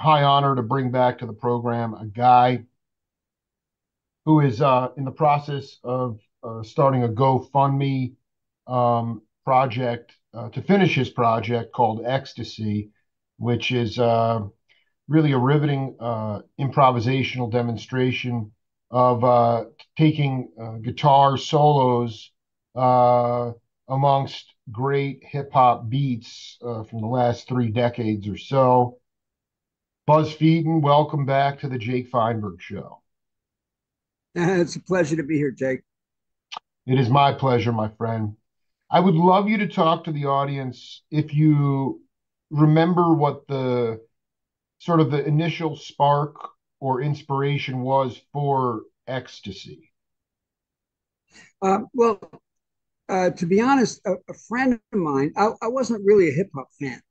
high honor to bring back to the program a guy who is in the process of starting a GoFundMe project to finish his project called Ecstasy, which is really a riveting improvisational demonstration of taking guitar solos uh, amongst great hip hop beats from the last 3 decades or so. Buzz Feiten, welcome back to the Jake Feinberg Show. It's a pleasure to be here, Jake. It is my pleasure, my friend. I would love you to talk to the audience if you remember what the sort of the initial spark or inspiration was for Ecstasy. Well, to be honest, a friend of mine, I wasn't really a hip hop fan,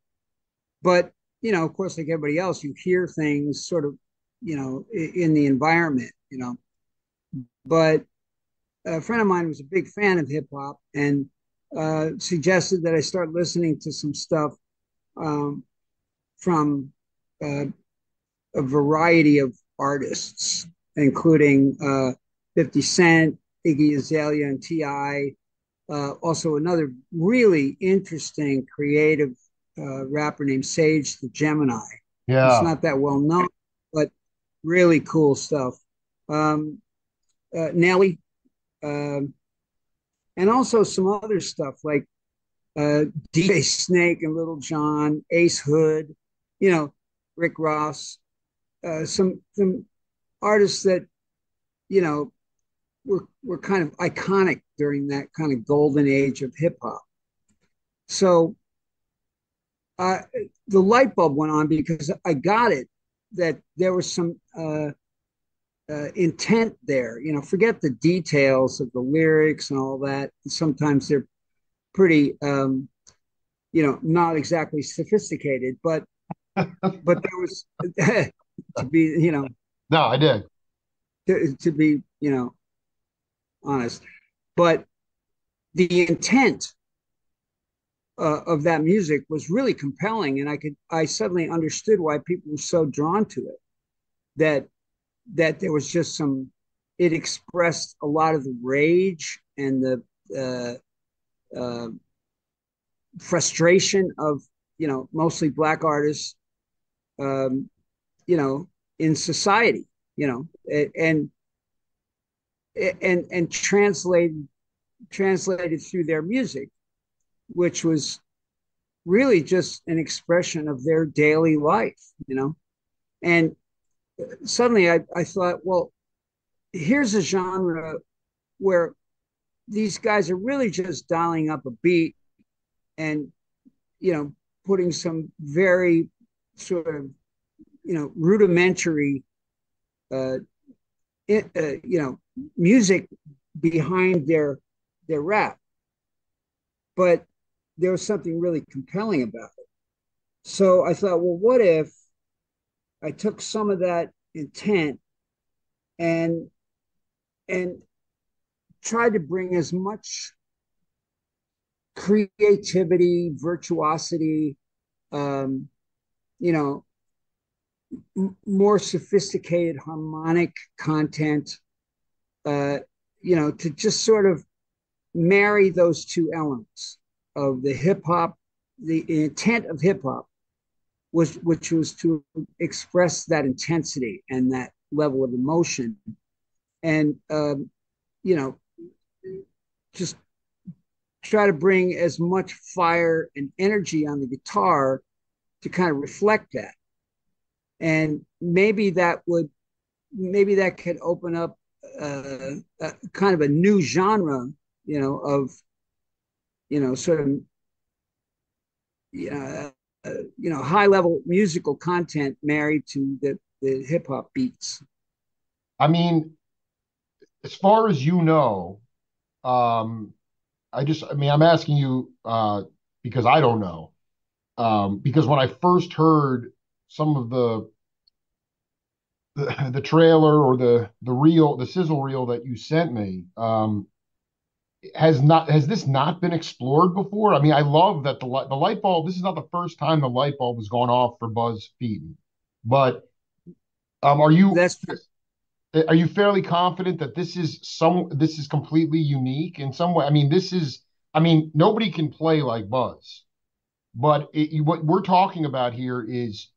but of course, like everybody else, you hear things sort of, in the environment, But a friend of mine was a big fan of hip hop and suggested that I start listening to some stuff um, from uh, a variety of artists, including 50 Cent, Iggy Azalea, and T.I. Also, another really interesting, creative rapper named Sage the Gemini. He's Yeah. not that well known, but really cool stuff. Um, Nelly, um, and also some other stuff like DJ Snake and Little John, Ace Hood, you know, Rick Ross, some artists that you know were kind of iconic during that kind of golden age of hip hop. So uh, the light bulb went on because I got it that there was some intent there. Forget the details of the lyrics and all that. Sometimes they're pretty, not exactly sophisticated, but there was to be, No, I did. to be, honest. But the intent of that music was really compelling, and I suddenly understood why people were so drawn to it. That there was just some. It expressed a lot of the rage and the uh, frustration of mostly black artists, um, you know, in society, and and translated through their music, which was really just an expression of their daily life. And suddenly I thought, well, here's a genre where these guys are really just dialing up a beat and, you know, putting some very sort of, rudimentary, uh, music behind their rap. But there was something really compelling about it. So I thought, well, what if I took some of that intent and and tried to bring as much creativity, virtuosity, um, you know, more sophisticated harmonic content, uh, to just sort of marry those two elements of the hip hop, the intent of hip hop was which was to express that intensity and that level of emotion, and you know, just try to bring as much fire and energy on the guitar to kind of reflect that. And maybe that could open up kind of a new genre, of, sort of, uh, high level musical content married to the hip hop beats. I mean, as far as you know, um, I'm asking you because I don't know. Because when I first heard some of the trailer or the sizzle reel that you sent me, has this not been explored before? I mean, I love that the light bulb. This is not the first time the light bulb has gone off for Buzz Feiten. But That's are you fairly confident that this is completely unique in some way? I mean, I mean, nobody can play like Buzz, but what we're talking about here is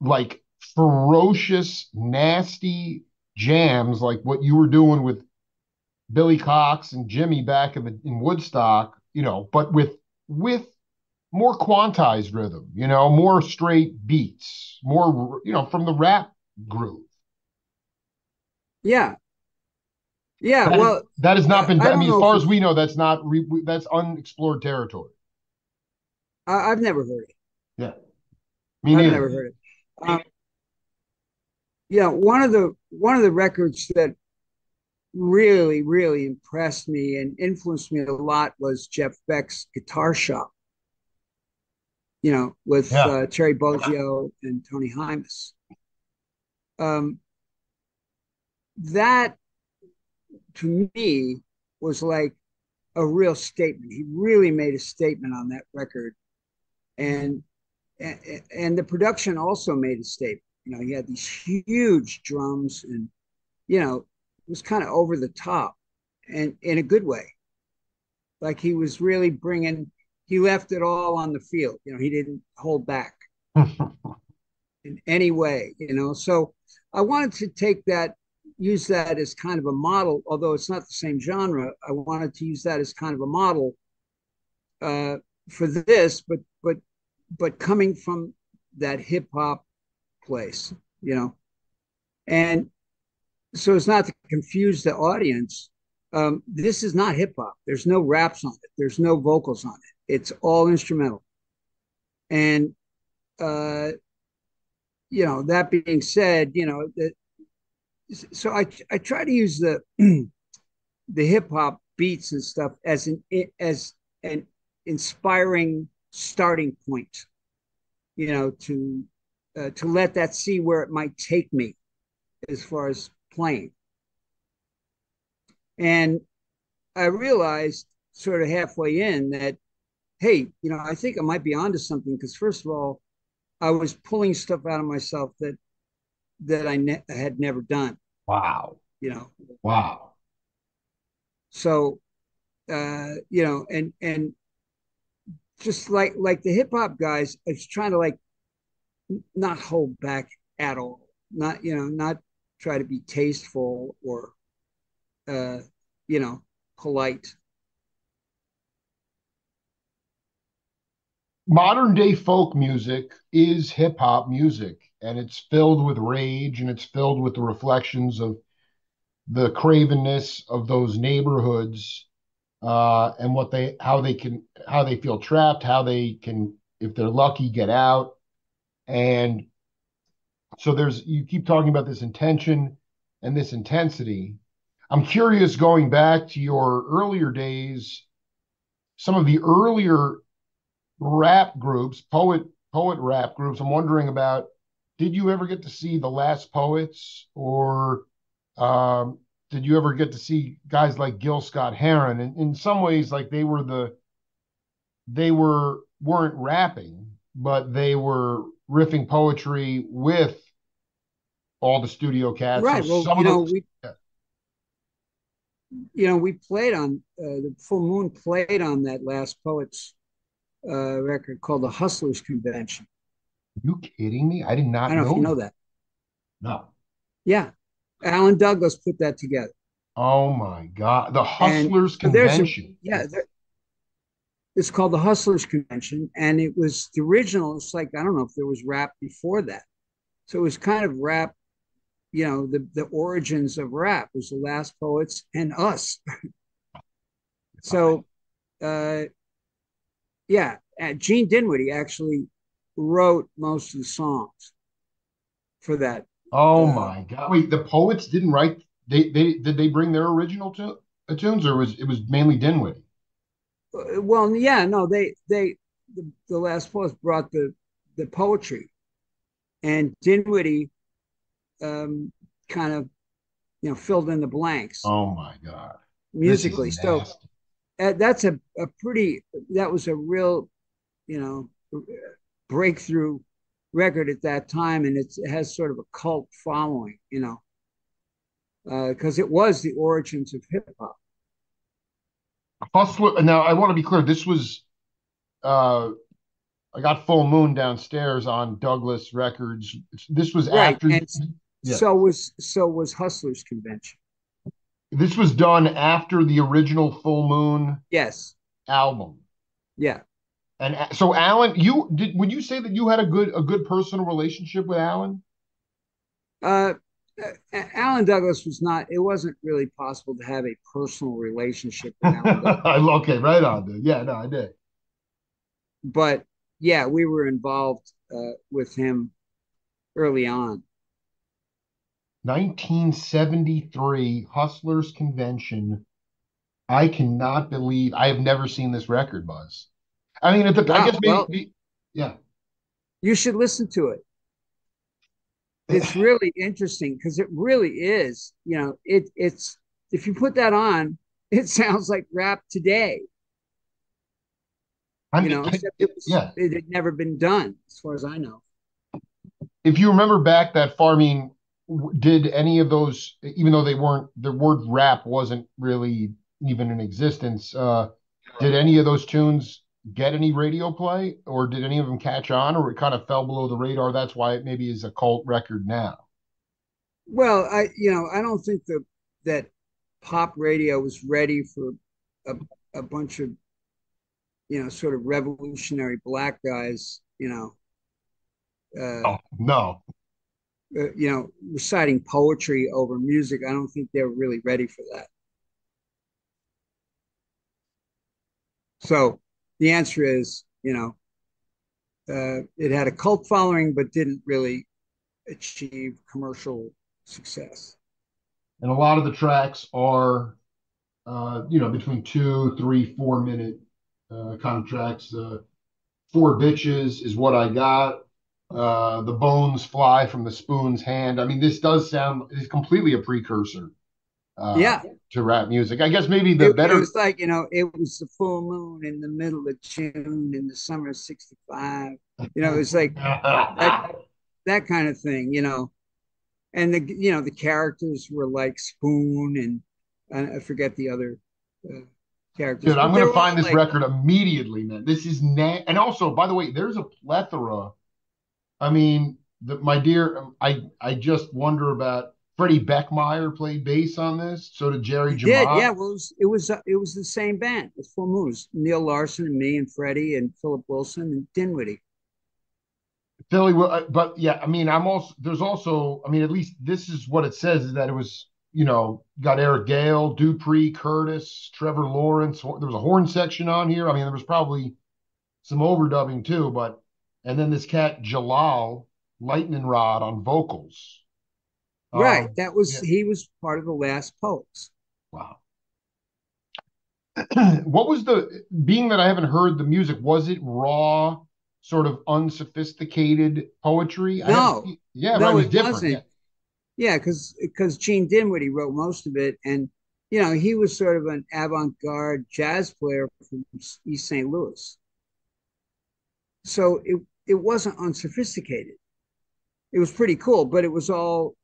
like ferocious, nasty jams, like what you were doing with Billy Cox and Jimmy back in Woodstock, but with more quantized rhythm, more straight beats, more, from the rap groove. yeah, yeah. That is Well, that has not been. I I don't mean, as know if far as we it's. know, that's unexplored territory. I've never heard it. Yeah, me I've neither. never heard it. Yeah, one of the records that really, really impressed me and influenced me a lot was Jeff Beck's Guitar Shop. With Yeah. Terry Bozzio and Tony Hymas. Um, that to me was like a real statement. He really made a statement on that record, and and the production also made a statement. He had these huge drums, and it was kind of over the top, and in a good way. Like he was really bringing. He left it all on the field. He didn't hold back in any way. So I wanted to use that as kind of a model, although it's not the same genre. I wanted to use that as kind of a model uh, for this, but coming from that hip hop place, and so it's not to confuse the audience. This is not hip hop. There's no raps on it. There's no vocals on it. It's all instrumental. And that being said, so I try to use the the hip hop beats and stuff as an inspiring starting point, to let that see where it might take me as far as playing. And I realized sort of halfway in that, hey, I think I might be onto something because first of all, I was pulling stuff out of myself that I had never done, Wow. you know. Wow. So and just like the hip hop guys, I was trying to like not hold back at all, not try to be tasteful or uh, polite. Modern day folk music is hip hop music, and it's filled with rage, and it's filled with the reflections of the cravenness of those neighborhoods, and how they feel trapped, how they can, if they're lucky, get out. And so you keep talking about this intention and this intensity. I'm curious, going back to your earlier days, some of the earlier rap groups, poet rap groups. I'm wondering about, did you ever get to see the Last Poets, or um, did you ever get to see guys like Gil Scott Heron? And in some ways, like they weren't rapping, but they were riffing poetry with all the studio cats. So Right. Well, some of those, we played on the Full Moon played on that Last Poets record called the Hustlers Convention. are you kidding me? I did I not don't know if you know know that. that. No. Yeah, Alan Douglas put that together. Oh my God. The And Hustlers so there's a Convention. yeah, it's called the Hustlers Convention, and it was the original. It's like I don't know if there was rap before that, so it was kind of rap. The origins of rap was the Last Poets and us. So uh, yeah, Gene Dinwiddie actually wrote most of the songs for that. Oh Uh, my God. Wait, the poets didn't write, they did they bring their original tunes, or was it was mainly Dinwiddie? well, yeah, no, the Last Poets brought the poetry, and Dinwiddie kind of filled in the blanks Oh my God. This is musically. So nasty. that's a pretty that was a real you know breakthrough record at that time, and it has sort of a cult following, because it was the origins of hip hop. Hustler. Now, I want to be clear. This was uh, I got Full Moon downstairs on Douglas Records. This was Right, after. and Yeah, so was Hustlers Convention. this was done after the original Full Moon Yes, album. yeah. And so, Alan, you did. Would you say that you had a good personal relationship with Alan? Uh, Alan Douglas was not. It wasn't really possible to have a personal relationship with Alan Douglas, Okay, right on, dude. Yeah, no, I did. but yeah, we were involved with him early on. 1973 Hustlers Convention. I cannot believe I have never seen this record, Buzz. I mean, I Wow. guess Well, yeah. you should listen to it. It's really interesting because it really is. It's if you put that on, it sounds like rap today. Except Yeah. it had never been done, as far as I know. If you remember back that far, I mean, did any of those, even though they weren't, the word rap wasn't really even in existence, did any of those tunes get any radio play, or did any of them catch on, or it kind of fell below the radar? That's why it maybe is a cult record now. Well, I don't think that pop radio was ready for a, a bunch of, sort of revolutionary black guys, uh, Oh, no. reciting poetry over music. I don't think they were really ready for that. So the answer is, it had a cult following, but didn't really achieve commercial success. And a lot of the tracks are, between 2, 3, 4 minute kind of tracks. Four bitches is what I got. The bones fly from the spoon's hand. I mean, this does sound is completely a precursor uh, Yeah, to rap music. I guess maybe the it better. was like, it was the full moon in the middle of June in the summer of '65. It's like that that kind of thing. And the characters were like Spoon and I forget the other uh, characters, Dude, I'm but they gonna were find all this like, record immediately, man. This is and also, by the way, there's a plethora. I mean, my dear, I just wonder about Freddie Beckmeyer played bass on this. So did Jerry he did, Jamont. yeah. Well, it was the same band with Full Moons, Neil Larson and me and Freddie and Philip Wilson and Dinwiddie. Philly, but yeah, I mean, there's also, I mean, at least this is what it says is that it was, got Eric Gale, Dupree, Curtis, Trevor Lawrence. There was a horn section on here. I mean, there was probably some overdubbing too, and then this cat Jalal Lightning Rod on vocals. Right, that was Yeah, he was part of the Last Poets. wow. What was being that I haven't heard the music, was it raw, sort of unsophisticated poetry? I haven't, No, yeah, right. It no, was it different. Yeah. wasn't. Yeah, because Gene Dinwiddie wrote most of it, and he was sort of an avant-garde jazz player from East St. Louis. So it wasn't unsophisticated. It was pretty cool, but it was all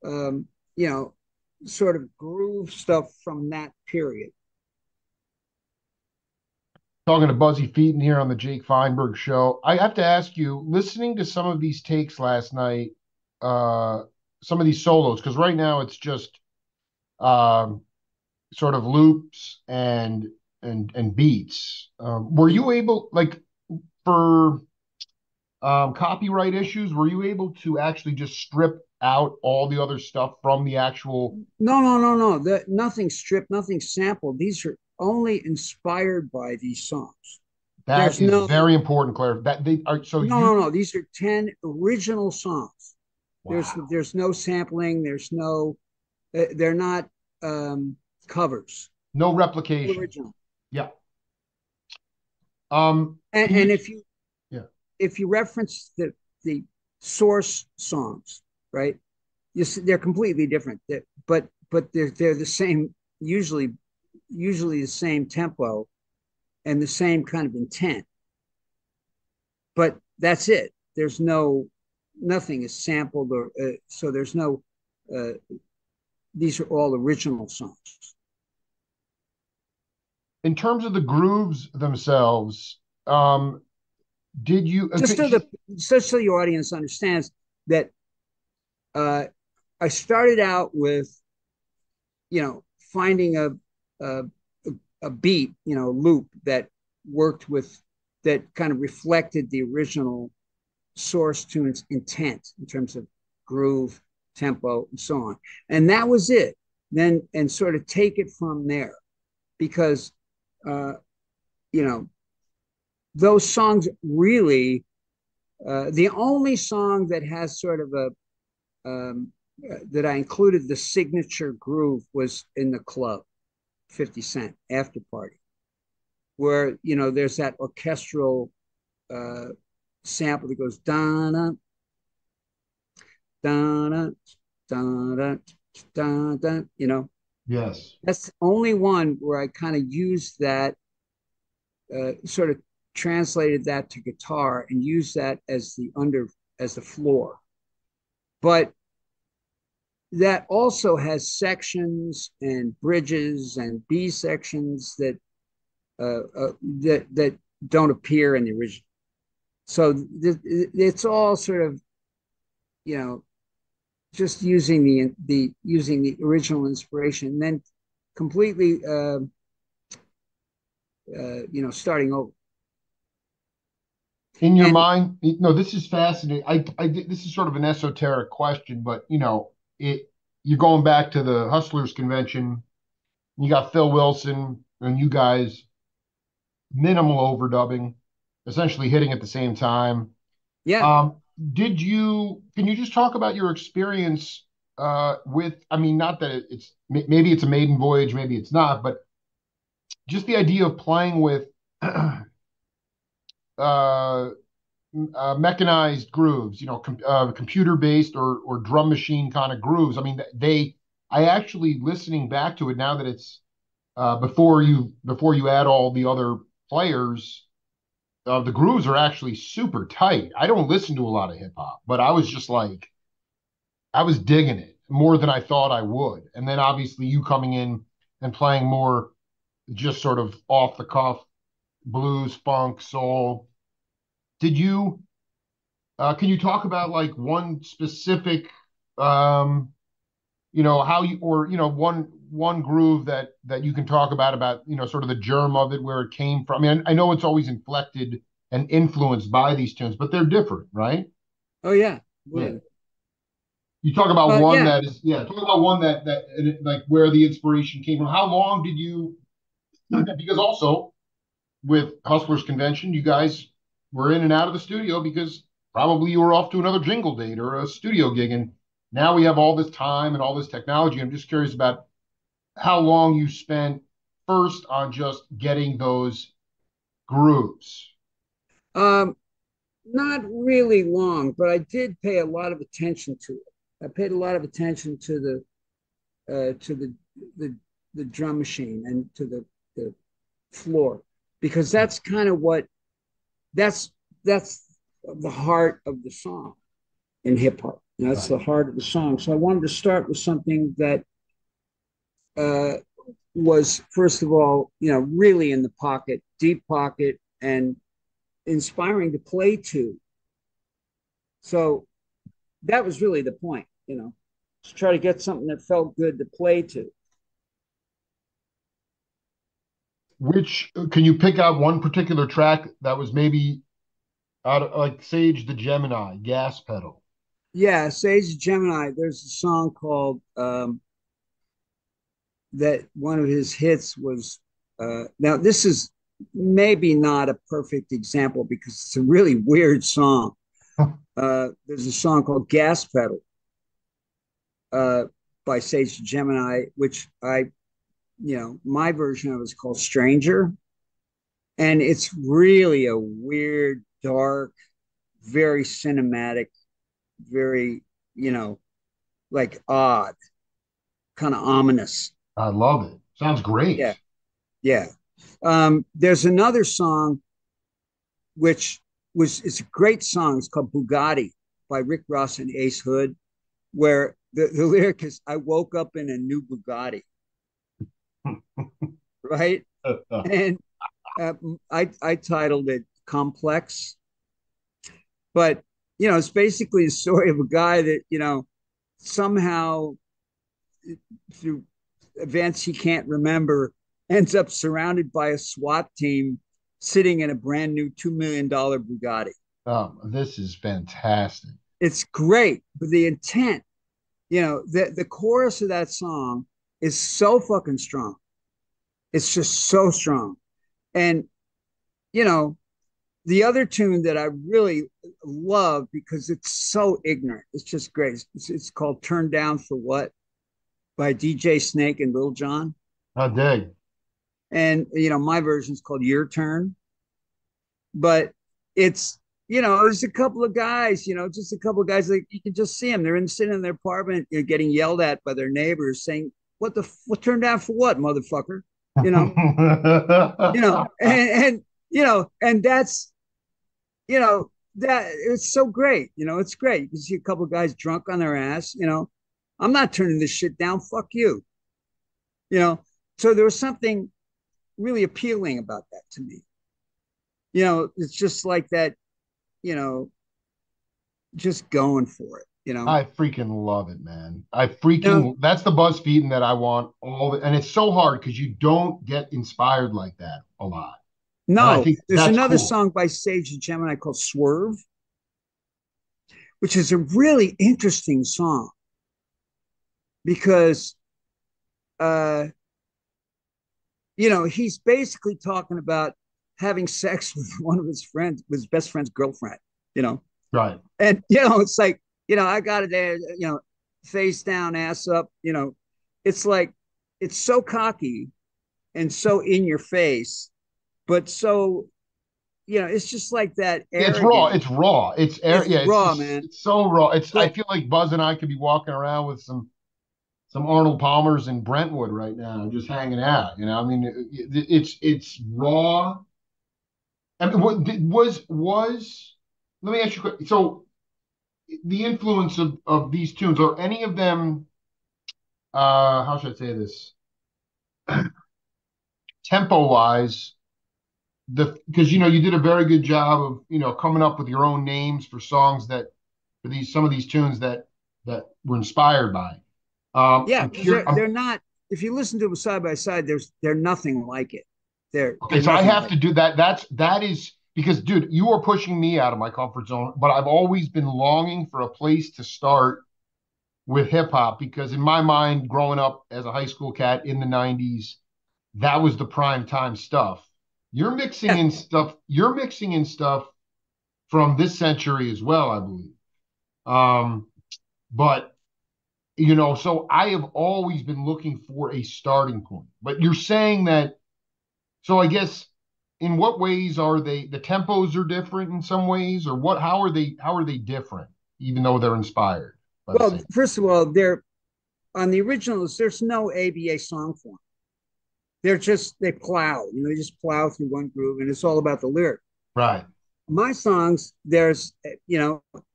um, you know, sort of groove stuff from that period. Talking to Buzzy Feiten here on the Jake Feinberg Show. I have to ask you, listening to some of these takes last night, uh, some of these solos, because right now it's just um, sort of loops and beats. Were you able, like, for copyright issues, were you able to actually just strip out all the other stuff from the actual? No, no, no, no. Nothing stripped, nothing sampled. These are only inspired by these songs. That There's is no, very important, Claire. That they are so no, no, you. no. These are 10 original songs. Wow. There's no sampling. There's no. They're not covers. No All replication. original. Yeah. And, Can you? and Yeah. if you reference the source songs, right? They're completely different. But they're the same. Usually the same tempo and the same kind of intent. But that's it. there's no nothing is sampled or so there's no uh, these are all original songs. In terms of the grooves themselves, did you Just okay, so the just so the audience understands that uh, I started out with finding a a beat, loop that worked with that kind of reflected the original source tune's intent in terms of groove, tempo, and so on. And that was it. Then and sort of take it from there because uh, you know those songs really the only song that has sort of a that I included the signature groove was in the club 50 Cent after party where there's that orchestral uh, sample that goes da da da da. yes. That's the only one where I kind of used that, sort of translated that to guitar and used that as the floor. But that also has sections and bridges and B sections that don't appear in the original. So it's all sort of you know just using the original inspiration and then completely starting over. In your And mind, no, this is fascinating. This is sort of an esoteric question, but you're going back to the Hustlers convention. You got Phil Wilson and you guys minimal overdubbing, essentially hitting at the same time. yeah, Um, can you just talk about your experience with, I mean, not that maybe it's a maiden voyage, maybe it's not, but just the idea of playing with uh, mechanized grooves, computer based or drum machine kind of grooves. I mean, I actually listening back to it now that it's before you add all the other players, the grooves are actually super tight. I don't listen to a lot of hip hop, but I was just like, I was digging it more than I thought I would. And then obviously you coming in and playing more just sort of off the cuff blues, funk, soul. Did you can you talk about like one specific how you or one groove that you can talk about sort of the germ of it, where it came from? I mean, I know it's always inflected and influenced by these tunes, but they're different, right? oh yeah, Yeah. completely. You talk about one Yeah. that is, yeah, talk about one that like where the inspiration came from. How long did you, because also with Hustlers Convention, you guys were in and out of the studio because probably you were off to another jingle date or a studio gig. And now we have all this time and all this technology. I'm just curious about how long you spent first on just getting those grooves. um Not really long, but I did pay a lot of attention to it. I paid a lot of attention to the the drum machine and to the floor because that's kind of what that's the heart of the song in hip hop. That's Right. the heart of the song. So I wanted to start with something that uh, was first of all, really in the pocket, deep pocket, and inspiring to play to. So that was really the point, to try to get something that felt good to play to. Which can you pick out one particular track that was maybe out of like Sage the Gemini, Gas Pedal? Yeah, Sage Gemini. There's a song called that one of his hits was. Now this is maybe not a perfect example because it's a really weird song. There's a song called Gas Pedal uh, by Sage Gemini, which my version of it is called Stranger. And it's really a weird, dark, very cinematic, very, like odd, kind of ominous. I love it. Sounds great. Yeah. Yeah. There's another song which was it's a great song. It's called Bugatti by Rick Ross and Ace Hood, where the lyric is, I woke up in a new Bugatti, right? And I titled it Complex. But, it's basically a story of a guy that, somehow through events he can't remember, ends up surrounded by a SWAT team sitting in a brand new $2 million Bugatti. This is fantastic. It's great, but the intent, the chorus of that song is so fucking strong. It's just so strong. And, you know, the other tune that I really love because it's so ignorant, it's just great. It's called Turn Down for What by DJ Snake and Lil Jon. I dig. And, my version is called Your Turn. But it's, there's a couple of guys, just a couple of guys, like you can just see them. They're sitting in their apartment, getting yelled at by their neighbors saying, what turned down for what, motherfucker? You know, and that's, that it's so great. It's great. You can see a couple of guys drunk on their ass, I'm not turning this shit down. Fuck you. So there was something really appealing about that to me. It's just like that, you know, just going for it, I freaking love it, man. That's the Buzz Feiten that I want and it's so hard because you don't get inspired like that a lot. And I No, think there's that's another cool. song by Sage and Gemini called Swerve, which is a really interesting song because, uh, he's basically talking about having sex with one of his friends, his best friend's girlfriend, Right. and, it's like, I got it there, face down, ass up, it's like, it's so cocky and so in your face, but so, it's just like that It's raw. arrogant. It's raw. It's Yeah, it's raw, just man. it's so raw. I But feel like Buzz and I could be walking around with some Arnold Palmers in Brentwood right now, just hanging out. I mean, it's raw. I mean, was let me ask you a question. So the influence of these tunes, are any of them how should I say this? Tempo wise, because you did a very good job of coming up with your own names for songs for these some of these tunes that were inspired by. yeah, I'm because curious. they're not. If you listen to them side by side, they're nothing like it. Okay, They're so I nothing have like to do that. That is because, dude, you are pushing me out of my comfort zone. But I've always been longing for a place to start with hip hop because in my mind, growing up as a high school cat in the '90s, that was the prime time stuff. You're it. mixing Yeah, in stuff. You're mixing in stuff from this century as well, I believe. Um, but so I have always been looking for a starting point. But you're saying that, so I guess in what ways are the tempos are different in some ways, or what? How are they different, even though they're inspired by the well, same? first of all, they're on the originals. There's no ABA song form. They plow. They just plow through one groove, and it's all about the lyric. Right. My songs, there's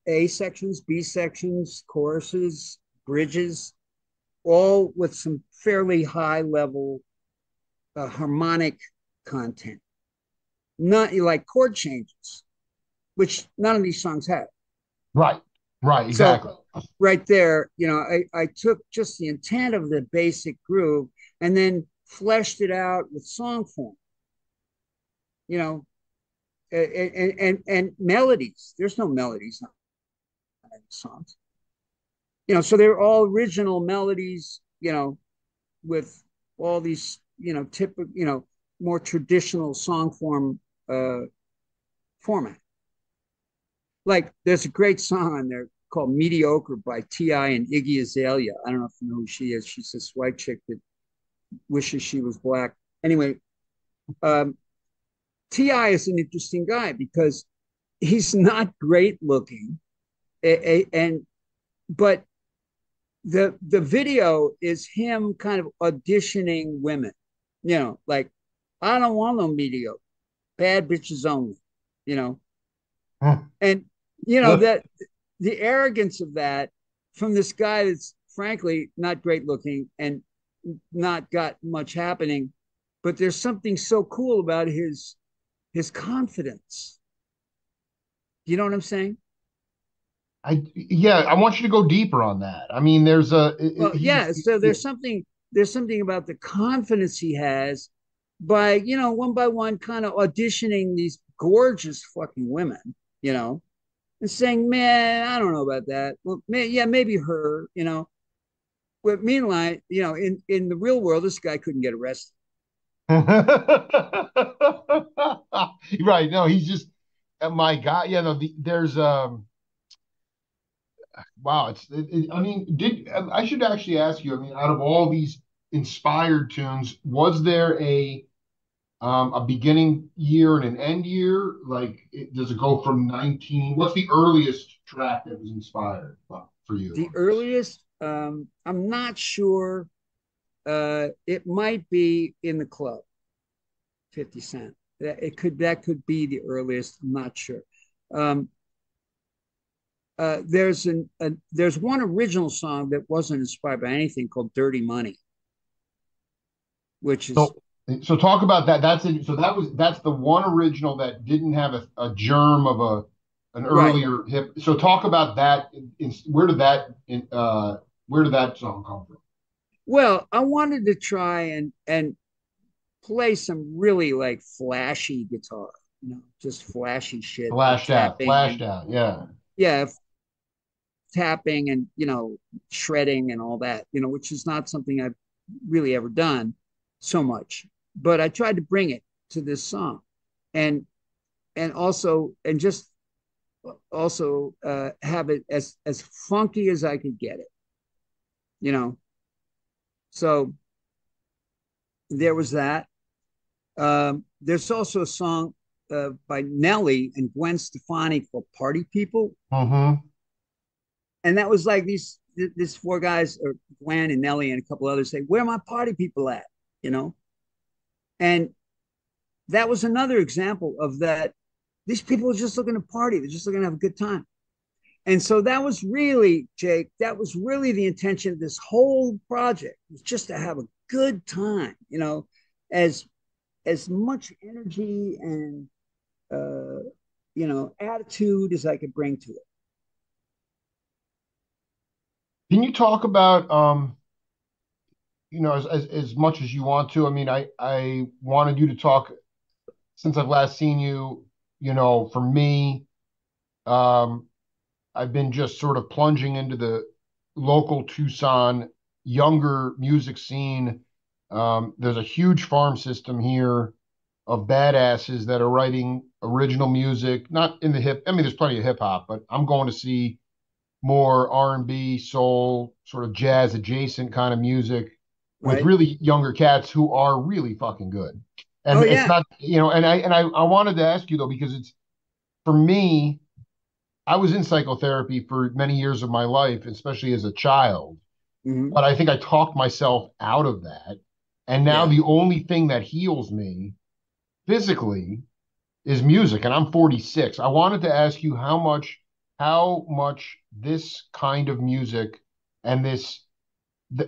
A sections, B sections, choruses, bridges, all with some fairly high level harmonic content. Not like chord changes, which none of these songs have. Right. Right. So Exactly. right there, I took just the intent of the basic groove and then fleshed it out with song form, you know, and melodies. There's no melodies on the songs, so they're all original melodies, with all these, typical, more traditional song form uh, format. Like there's a great song on there called Mediocre by T.I. and Iggy Azalea. I don't know if you know who she is. She's this white chick that wishes she was black. Anyway, um, T.I. is an interesting guy because he's not great looking, and but the video is him kind of auditioning women, like I don't want no mediocre, bad bitches only, you know, And that the arrogance of that from this guy that's frankly not great looking and not got much happening, but there's something so cool about his confidence. You know what I'm saying? Yeah, I want you to go deeper on that. I mean, Well, he's yeah. So yeah. there's something about the confidence he has by one by one kind of auditioning these gorgeous fucking women, you know, and saying, "Man, I don't know about that. Well, yeah, maybe her, you know." But meanwhile, in the real world, this guy couldn't get arrested. Right. No, he's just my God. Yeah, no, there's wow, I mean, did I should actually ask you, I mean, out of all these inspired tunes, was there a beginning year and an end year? Like, does it go from 19? What's the earliest track that was inspired for you The on this? earliest, I'm not sure. It might be in the club, 50 Cent. That could be the earliest. I'm not sure. Um, there's one original song that wasn't inspired by anything called "Dirty Money," which is So, so talk about that. That's it. So that's the one original that didn't have a germ of an right. earlier hip. So talk about that. Where did that song come from? Well, I wanted to try and play some really like flashy guitar, just flashy shit like tapping Flashed and out. Yeah. yeah, tapping and shredding and all that, which is not something I've really ever done so much. But I tried to bring it to this song, and just also have it as funky as I could get it, you know. So there was that. There's also a song by Nelly and Gwen Stefani called "Party People," Mm-hmm. and that was like these four guys, or Gwen and Nelly and a couple others, say, "Where are my party people at?" You know, and that was another example of that. These people are just looking to party. They're just looking to have a good time. And so that was really, Jake, that was really the intention of this whole project, was just to have a good time, as as much energy and attitude as I could bring to it. Can you talk about as much as you want to? I mean, I wanted you to talk since I've last seen you. For me, um, I've been just sort of plunging into the local Tucson younger music scene. There's a huge farm system here of badasses that are writing original music, not in the hip. I mean, there's plenty of hip hop, but I'm going to see more R&B, soul, sort of jazz adjacent kind of music with Right. really younger cats who are really fucking good. Oh And it's yeah. not, I wanted to ask you though, because it's for me, I was in psychotherapy for many years of my life, especially as a child, Mm-hmm. but I think I talked myself out of that. And now Yeah. the only thing that heals me physically is music, and I'm 46. I wanted to ask you how much this kind of music and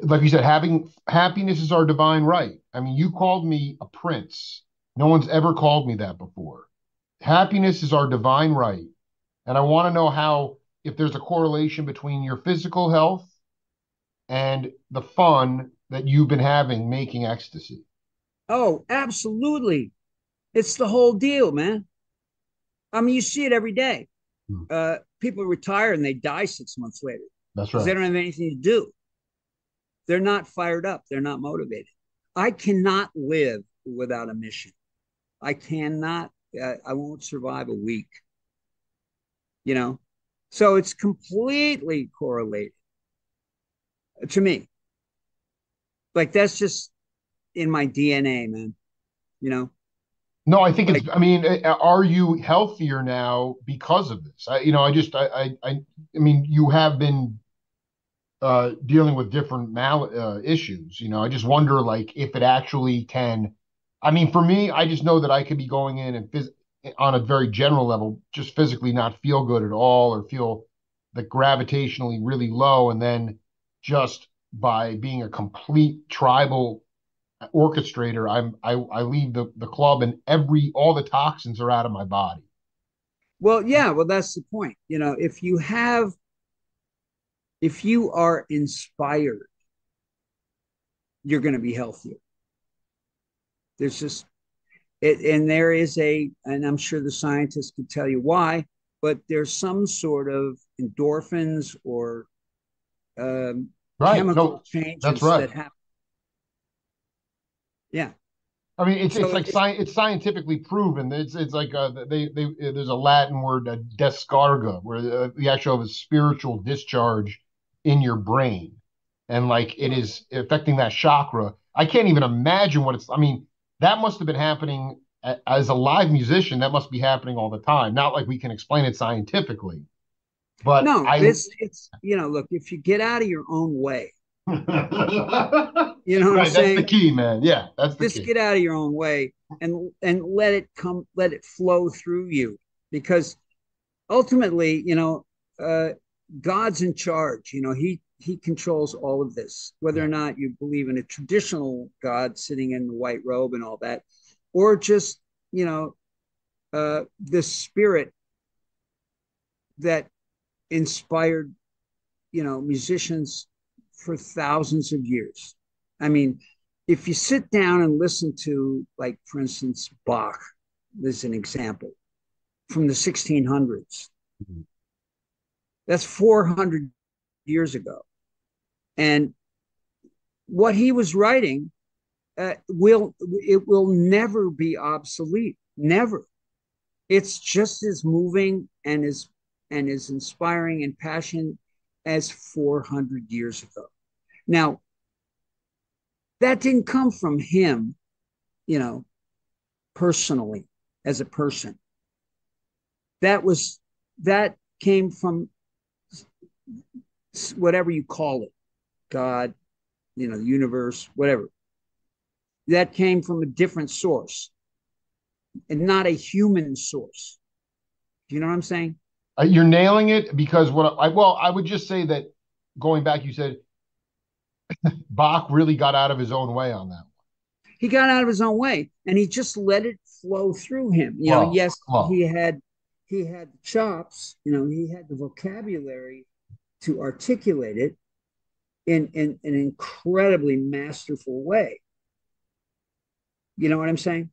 like you said, having happiness is our divine right. I mean, you called me a prince. No one's ever called me that before. Happiness is our divine right. And I want to know if there's a correlation between your physical health and the fun that you've been having making ecstasy. Oh, absolutely. It's the whole deal, man. I mean, you see it every day. Hmm. People retire and they die 6 months later That's because they right. don't have anything to do. They're not fired up. They're not motivated. I cannot live without a mission. I cannot. I won't survive a week. You know, so it's completely correlated to me. Like that's just in my DNA, man. You know, No, I think like I mean, are you healthier now because of this? I mean, you have been dealing with different issues. I just wonder, like, if it actually can. I mean, for me, I just know that I could be going in and on a very general level, just physically not feel good at all or feel the gravitationally really low. And then just by being a complete tribal orchestrator, I leave the club and all the toxins are out of my body. Well, yeah, well, that's the point. If you are inspired, you're going to be healthier. There's just it, and there is and I'm sure the scientists could tell you why, but there's some sort of endorphins or Right. chemical No, that's changes right. that happen. Yeah. I mean, it's So like it's scientifically proven. It's like they there's a Latin word, descarga, where the actual have a spiritual discharge in your brain, and like it well, is affecting that chakra. I can't even imagine what it's. I mean, that must have been happening as a live musician. That must be happening all the time. Not like we can explain it scientifically, but no, I. it's look, if you get out of your own way, you know what I'm Right, that's the saying? key, man. Yeah, that's the Just key. get out of your own way and let it flow through you, because ultimately, uh, God's in charge. He controls all of this, whether or Yeah. not you believe in a traditional God sitting in the white robe and all that, or just the spirit that inspired musicians for thousands of years. I mean, if you sit down and listen to, like, for instance, Bach, there's an example from the 1600s. Mhm. That's 400 years ago. And what he was writing will never be obsolete. Never. It's just as moving and as inspiring and passionate as 400 years ago. Now, that didn't come from him, you know, personally as a person. That came from whatever you call it, God, the universe, whatever. That came from a different source and not a human source. Do you know what I'm saying? You're nailing it because I would just say that going back, you said Bach really got out of his own way on that. He got out of his own way and he just let it flow through him. Flow, Yes, flow. he had the chops, he had the vocabulary to articulate it in an incredibly masterful way. You know what I'm saying?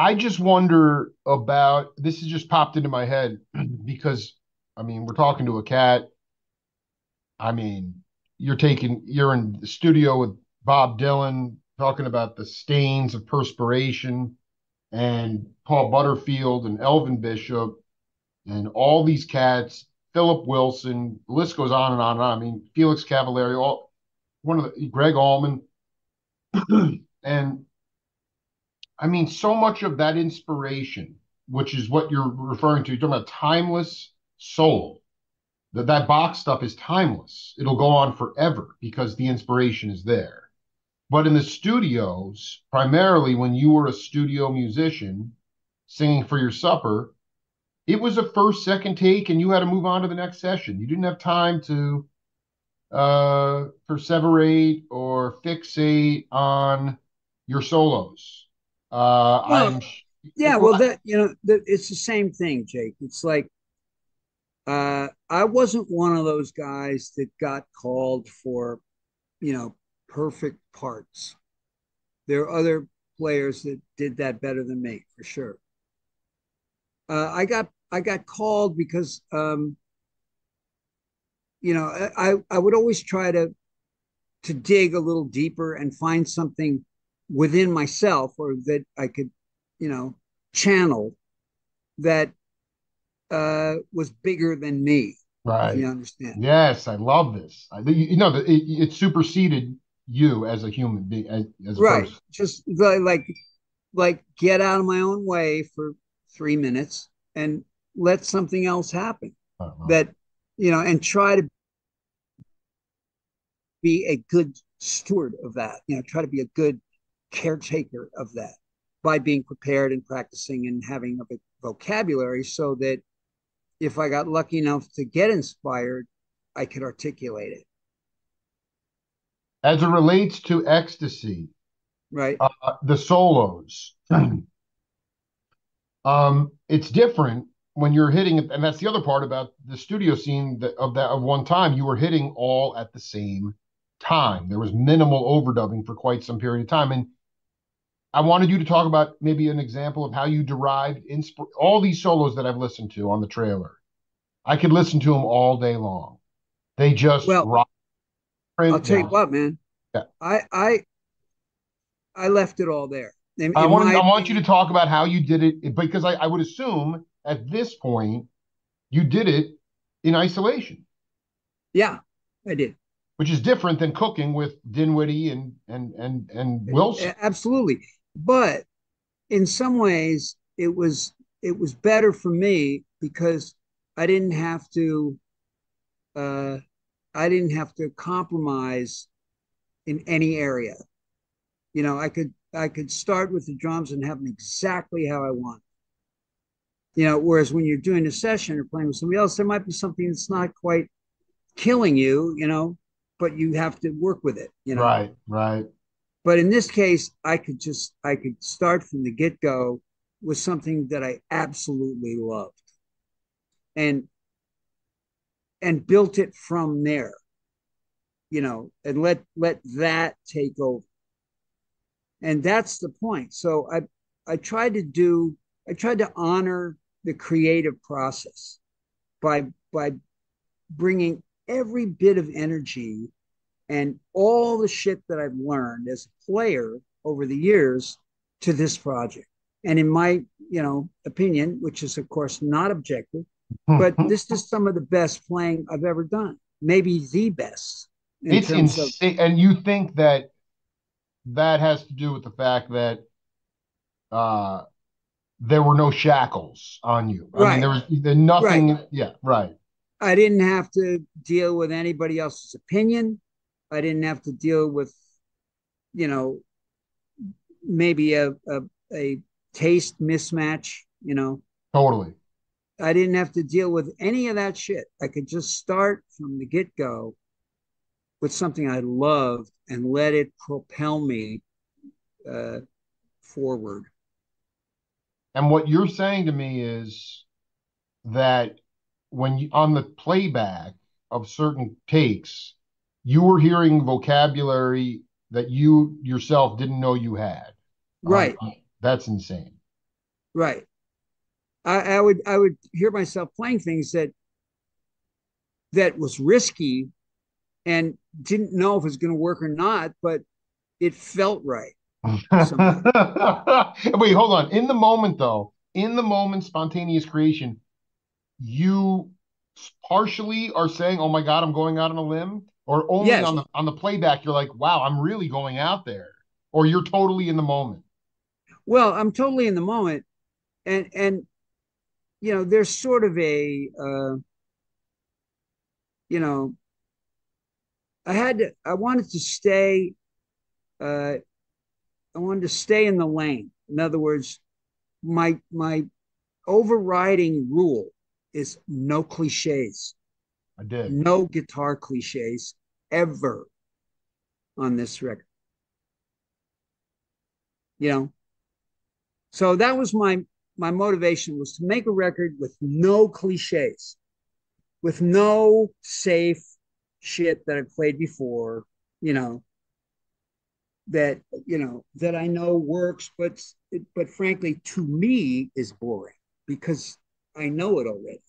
I just wonder about this has just popped into my head because I mean, we're talking to a cat. I mean, you're in the studio with Bob Dylan talking about the stains of perspiration and Paul Butterfield and Elvin Bishop and all these cats, Philip Wilson, the list goes on and on and on. I mean, Felix Cavalieri, all one of the Greg Allman, and I mean, so much of that inspiration, which is what you're referring to, you're talking about timeless soul. That box stuff is timeless. It'll go on forever because the inspiration is there. But in the studios, primarily when you were a studio musician singing for your supper, it was a first, second take, and you had to move on to the next session. You didn't have time to perseverate or fixate on your solos. Well, I'm yeah, well, it's the same thing, Jake. It's like, I wasn't one of those guys that got called for, you know, perfect parts. There are other players that did that better than me, for sure. I got called because I would always try to dig a little deeper and find something within myself or that I could, you know, channel that was bigger than me, if Right. you understand. Yes, I love this. It superseded you as a human being, as a Right. person. Just like get out of my own way for 3 minutes and let something else happen. I love it. That, and try to be a good steward of that. Try to be a good caretaker of that by being prepared and practicing and having a vocabulary so that if I got lucky enough to get inspired, I could articulate it. As it relates to ecstasy, Right. the solos, it's different when you're hitting it, and that's the other part about the studio scene of one time. You were hitting all at the same time. There was minimal overdubbing for quite some period of time, and I wanted you to talk about maybe an example of how you derived all these solos that I've listened to on the trailer. I could listen to them all day long. They just Well, rock. I'll tell They, you what, man. yeah. I left it all there. I In want my I want you to opinion, talk about how you did it because I would assume at this point you did it in isolation, yeah, I did. which is different than cooking with Dinwiddie and Wilson. Absolutely. But in some ways it was better for me because I didn't have to uh I didn't have to compromise in any area. I could start with the drums and have them exactly how I want. Whereas when you're doing a session or playing with somebody else, there might be something that's not quite killing you, but you have to work with it. Right, right. But in this case, I could start from the get go with something that I absolutely loved and and built it from there, and let that take over. And that's the point. So I tried to do I tried to honor the creative process by bringing every bit of energy and all the shit that I've learned as a player over the years to this project. And in my, opinion, which is of course not objective, but this is some of the best playing I've ever done. Maybe the best in It's terms of insane, and you think that that has to do with the fact that uh, there were no shackles on you. I mean, right, there right. nothing. Yeah, right. I didn't have to deal with anybody else's opinion. I didn't have to deal with, you know, maybe a taste mismatch. Totally. I didn't have to deal with any of that shit. I could just start from the get go with something I loved and let it propel me uh, forward. And what you're saying to me is that when you on the playback of certain takes, you were hearing vocabulary that you yourself didn't know you had. Right, That's insane. right. I would hear myself playing things that was risky and didn't know if it was going to work or not, but it felt right somehow. Wait, hold on. In the moment, though, in the moment, spontaneous creation, you partially are saying, "Oh my God, I'm going out on a limb," or only Yes. on the playback, you're like, "Wow, I'm really going out there," or you're totally in the moment. Well, I'm totally in the moment, and there's sort of you know, I wanted to stay, uh, I wanted to stay in the lane. In other words, my overriding rule is no cliches, I did. no guitar cliches ever on this record. You know, so that was my motivation was to make a record with no cliches, with no safe shit that I've played before. You know, that that I know works, but frankly, to me, is boring because I know it already.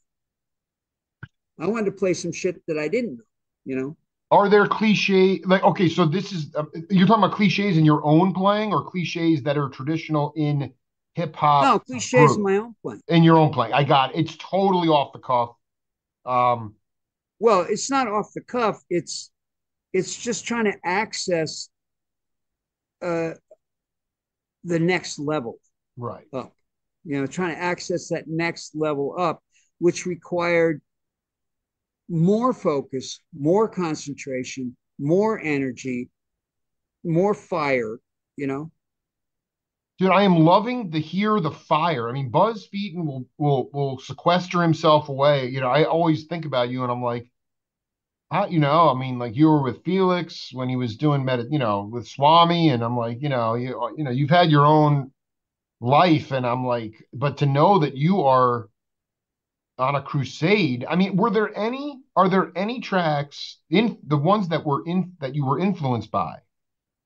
I wanted to play some shit that I didn't know. You know, Are there cliche like okay, so this is you're talking about cliches in your own playing or cliches that are traditional in hip no hop cliches in group my own playing. in your own playing? I got it. It's totally off the cuff. Um, Well, it's not off the cuff. It's just trying to access uh, the next level right. up. Trying to access that next level up, which required more focus, more concentration, more energy, more fire, you know? Dude, I am loving the hear the fire. I mean, Buzz Feiten will sequester himself away. I always think about you and I'm like, I mean, like you were with Felix when he was doing with Swami, and I'm like, you've had your own life, and I'm like, but to know that you are on a crusade. I mean, are there any tracks in the ones that you were influenced by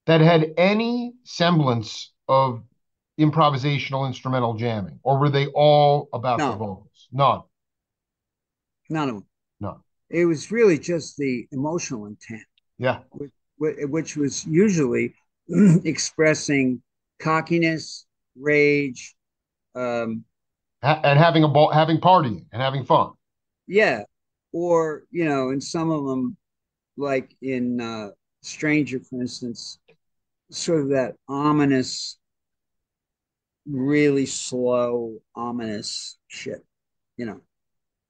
that had any semblance of improvisational instrumental jamming, or were they all about the No, vocals? None, none of them. none. It was really just the emotional intent, Yeah, which was usually expressing cockiness, rage, um, and having a ball, having partying, and having fun. yeah, or in some of them, like in Stranger, for instance, sort of that ominous, really slow, ominous shit. You know,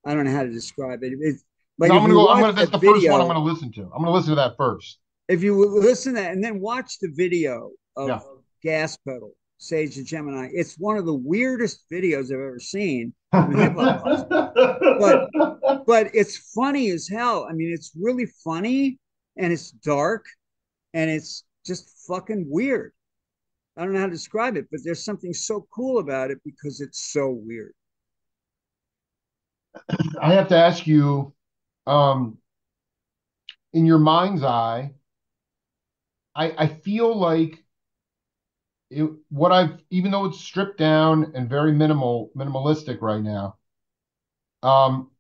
I don't know how to describe it. It's like No, I'm if gonna you go. I'm watch gonna. That's that the first one I'm video, gonna listen to. I'm gonna listen to that first. if you listen to that and then watch the video of Yeah. Gas Pedal, Sage the Gemini, it's one of the weirdest videos I've ever seen in hip hop class. But it's funny as hell. I mean, it's really funny and it's dark and it's just fucking weird. I don't know how to describe it, but there's something so cool about it because it's so weird. I have to ask you, um, in your mind's eye, I feel like what even though it's stripped down and very minimalistic right now, um,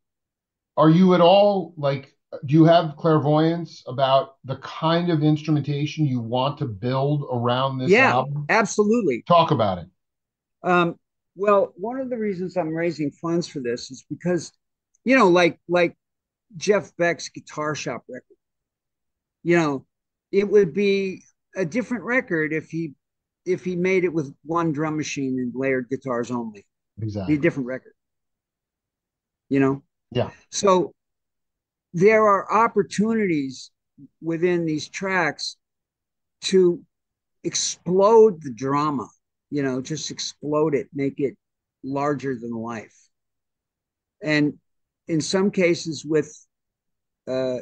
are you at all like, do you have clairvoyance about the kind of instrumentation you want to build around this Yeah, album? absolutely. Talk about it. Um, well, one of the reasons I'm raising funds for this is because, like Jeff Beck's Guitar Shop record, you know, it would be a different record if he made it with one drum machine and layered guitars only. It'd be a Exactly. different record, you know. Yeah. So there are opportunities within these tracks to explode the drama, just explode it, make it larger than life. And in some cases with uh,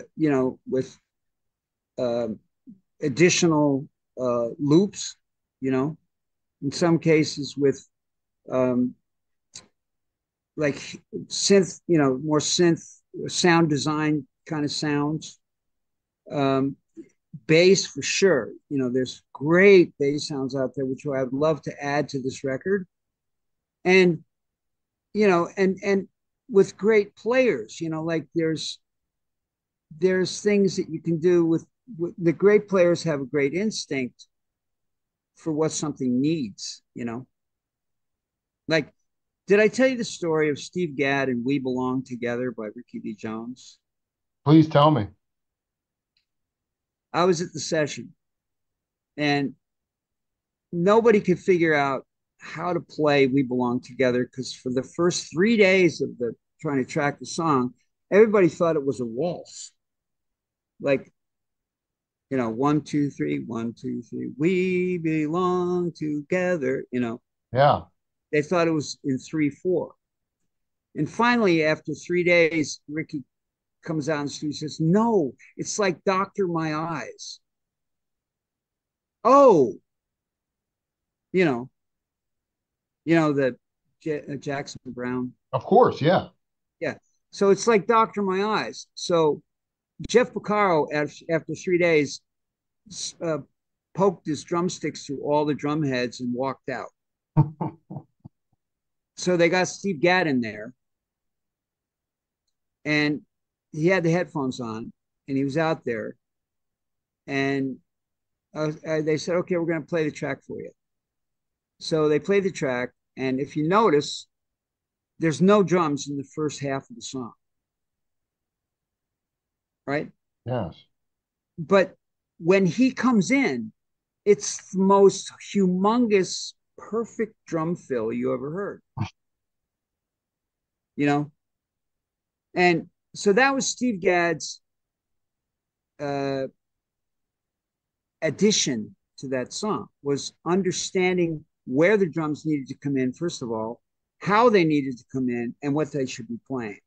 additional loops, you know, in some cases with um, like synth, more synth sound design kind of sounds. Um, Bass for sure. There's great bass sounds out there, which I would love to add to this record. And and with great players, like there's things that you can do with the great players have a great instinct for what something needs. Like, did I tell you the story of Steve Gadd and We Belong Together by Ricky D. Jones? Please tell me. I was at the session and nobody could figure out how to play We Belong Together because for the first 3 days of the trying to track the song, everybody thought it was a waltz. Like, 1, 2, 3, 1, 2, 3, we belong together. Yeah. They thought it was in 3/4. And finally, after 3 days, Ricky comes out and she says, "No, it's like Doctor My Eyes." Oh, you know, the Jackson Brown. Of course. Yeah. Yeah. So it's like Doctor My Eyes. So Jeff Porcaro, after 3 days, uh, poked his drumsticks through all the drum heads and walked out. So they got Steve Gadd in there, and he had the headphones on, and he was out there, and they said, "Okay, we're going to play the track for you." So they played the track, and if you notice, there's no drums in the first half of the song, right? Yes. But when he comes in, it's the most humongous, perfect drum fill you ever heard, you know? And so that was Steve Gadd's uh, addition to that song, was understanding where the drums needed to come in, first of all, how they needed to come in, and what they should be playing.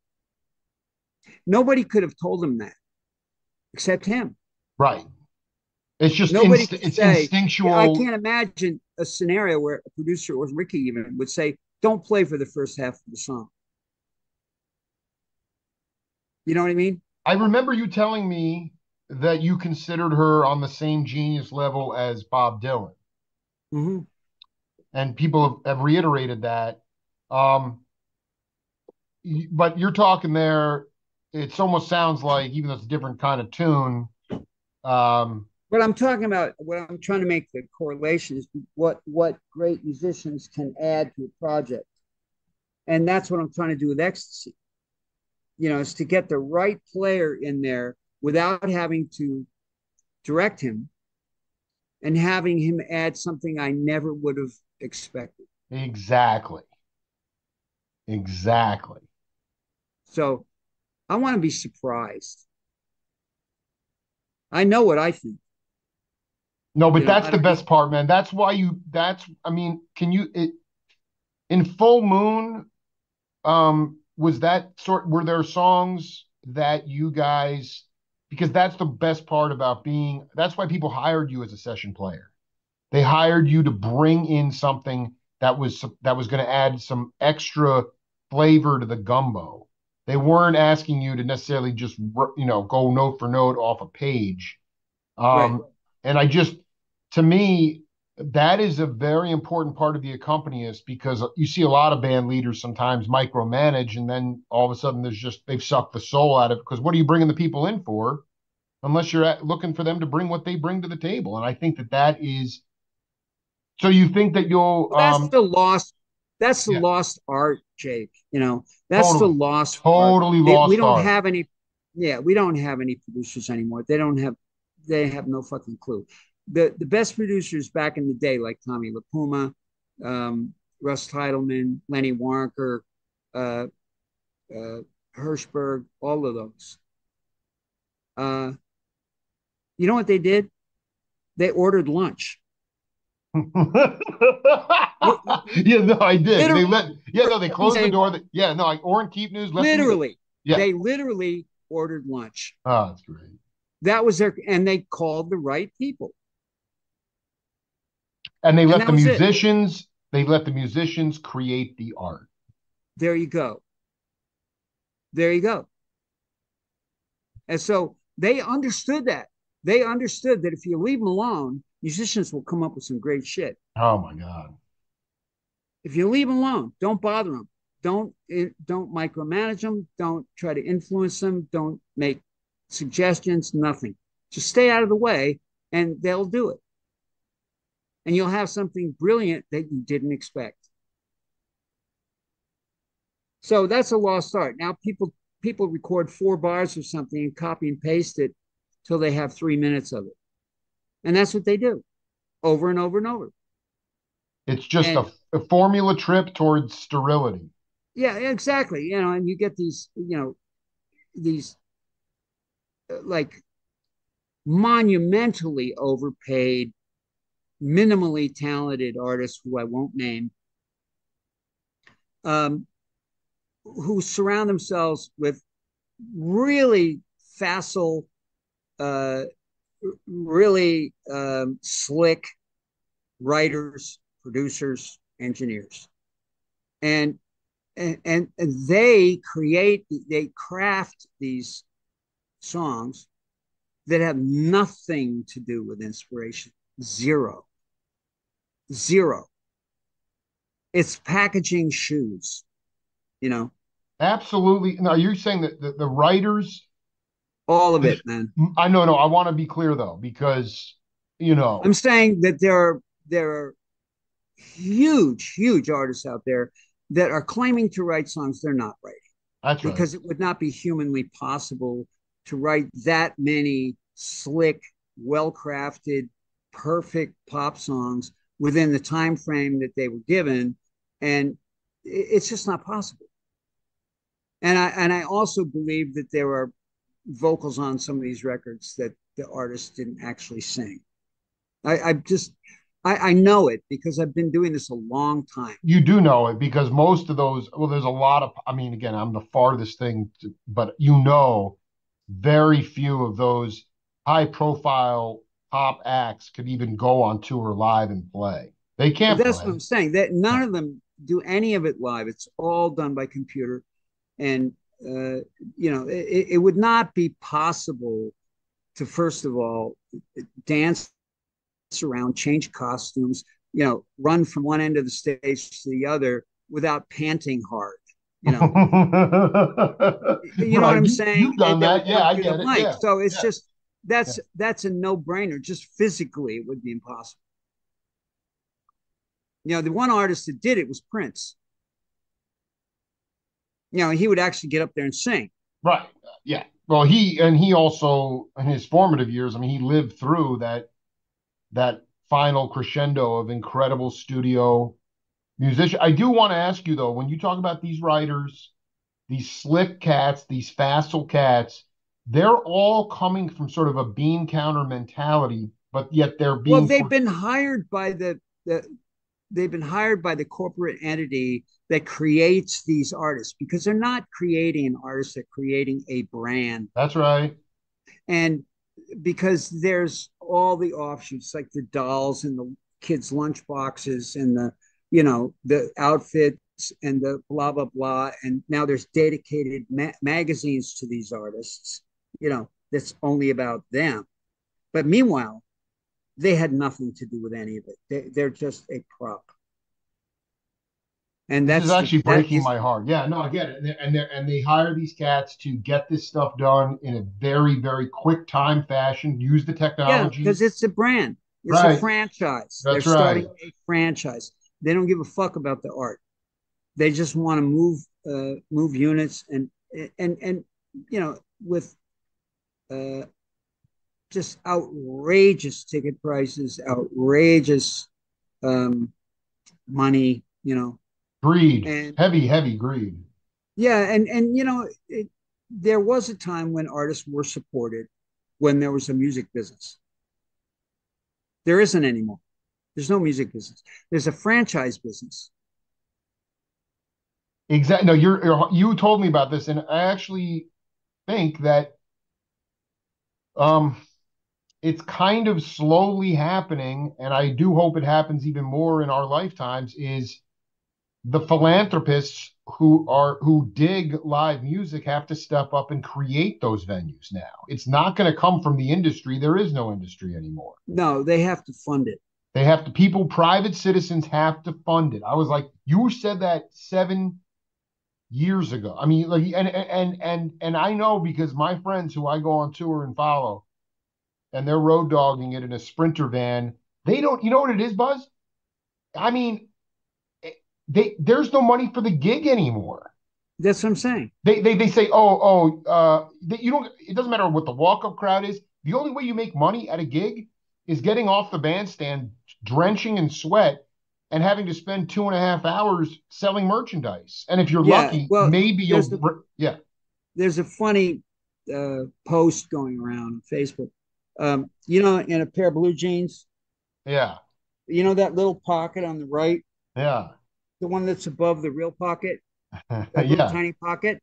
Nobody could have told him that except him. Right. It's just Nobody could it's say, I instinctual. can't imagine a scenario where a producer or Ricky even would say, don't play for the first half of the song. You know what I mean? I remember you telling me that you considered her on the same genius level as Bob Dylan, Mm-hmm. and people have reiterated that. Um, but you're talking there. It almost sounds like, even though it's a different kind of tune. Um, What I'm talking about, what I'm trying to make the correlation is what great musicians can add to a project. And that's what I'm trying to do with Ecstasy. Is to get the right player in there without having to direct him and having him add something I never would have expected. exactly. Exactly. So I want to be surprised. I know what I think. No, but that's I the don't need. best part, man. That's why I mean, in Full Moon, was that were there songs that you guys, because that's the best part about that's why people hired you as a session player. They hired you to bring in something that was going to add some extra flavor to the gumbo. They weren't asking you to necessarily just go note for note off a page. Right. And to me, that is a very important part of the accompanist, because you see a lot of band leaders sometimes micromanage, and then all of a sudden they've sucked the soul out of it. Because what are you bringing the people in for unless you're looking for them to bring what they bring to the table? And I think that is, so you think that you'll, Well, that's the lost. That's the yeah, lost art, Jake. That's the totally, lost art. totally We lost don't art. have any. Yeah, we don't have any producers anymore. They don't have. They have no fucking clue. The best producers back in the day, like Tommy LaPuma, um, Russ Titleman, Lenny Waronker, uh, uh, Hirschberg, all of those. Uh, you know what they did? They ordered lunch. Yeah, no, I did. Literally, Yeah, no, they I'm closed the saying door. Yeah, no, like Orin Keep News left them. literally, Yeah. they literally ordered lunch. Oh, that's great. That was and they called the right people, And and that was it. they let the musicians create the art. There you go. There you go. And so they understood that. They understood that if you leave them alone, musicians will come up with some great shit. Oh my God. If you leave them alone, don't bother them. Don't micromanage them. Don't try to influence them. Don't make suggestions. Nothing. Just stay out of the way, and they'll do it. And you'll have something brilliant that you didn't expect. So that's a lost art. Now people record 4 bars or something and copy and paste it till they have 3 minutes of it, and that's what they do over and over and over. It's just And a formula trip towards sterility. yeah, exactly. And you get these like monumentally overpaid, minimally talented artists who I won't name, um, who surround themselves with really facile, uh, really slick writers, producers, engineers, and and they craft these songs that have nothing to do with inspiration. Zero, zero. It's packaging shoes, you know, Absolutely. Now you're saying that the writers, all of it, man. I know, no, I want to be clear though, because you I'm know, saying that there are huge, huge artists out there that are claiming to write songs they're not writing that's right. because it would not be humanly possible to write that many slick, well crafted, perfect pop songs within the time frame that they were given. And it's just not possible. And I also believe that there are vocals on some of these records that the artists didn't actually sing. I just I know it because I've been doing this a long time. You do know it because most of those, well, there's a lot of, I mean, again, I'm the farthest thing, but very few of those high profile pop acts could even go on tour live and play. They But can't that's what I'm play. saying. That none No. of them do any of it live. It's all done by computer, and it would not be possible to first of all dance around, change costumes, run from one end of the stage to the other without panting hard. You know, you know what Right. I'm You've saying? And done that that. would Yeah, come I through the get it. mic. Yeah. So it's Yeah. just Yeah. that's a no brainer. Just physically, it would be impossible. The one artist that did it was Prince. He would actually get up there and sing. Right. Yeah. Well, he also in his formative years, I mean, he lived through that final crescendo of incredible studio musician. I do want to ask you though, when you talk about these writers, these slick cats, these facile cats, they're all coming from sort of a bean counter mentality, but yet they're Well, being they've been hired by the corporate entity that creates these artists because they're not creating an artist, they're creating a brand. that's right. And because there's all the offshoots like the dolls and the kids' lunch boxes and the outfits and the blah blah blah, and now there's dedicated magazines to these artists, that's only about them. But meanwhile, they had nothing to do with any of it. They're just a prop. And This is that's actually that breaking is my heart. Yeah, no, I get it. And they hire these cats to get this stuff done in a very, very quick time fashion, use the Yeah, technology. because it's a brand. It's a Right. franchise. They're That's starting right. a franchise. They don't give a fuck about the art. They just want to move units and with uh, just outrageous ticket prices, outrageous um, money, Greed. and Heavy, heavy greed. yeah, and there was a time when artists were supported when there was a music business. There isn't anymore. There's no music business. There's a franchise business. Exactly. No, you told me about this, and I actually think that um it's kind of slowly happening, and I do hope it happens even more in our lifetimes, is the philanthropists who dig live music have to step up and create those venues now. It's not going to come from the industry. There is no industry anymore. No, they have to fund it. They have to people, private citizens have to fund it. I was like, you said that 7 years ago. I mean, like, and I know because my friends who I go on tour and follow, and they're road dogging it in a Sprinter van. They don't. You know what it is, Buzz? I mean, there's no money for the gig anymore. That's what I'm saying. They say, you don't. It doesn't matter what the walk up crowd is. The only way you make money at a gig is getting off the bandstand, drenching in sweat, and having to spend 2.5 hours selling merchandise. And if you're Yeah. lucky, Well, maybe there's you'll, a yeah, there's a funny post going around on Facebook. In a pair of blue jeans, yeah, that little pocket on the right, yeah, the one that's above the real pocket, that little yeah. tiny pocket,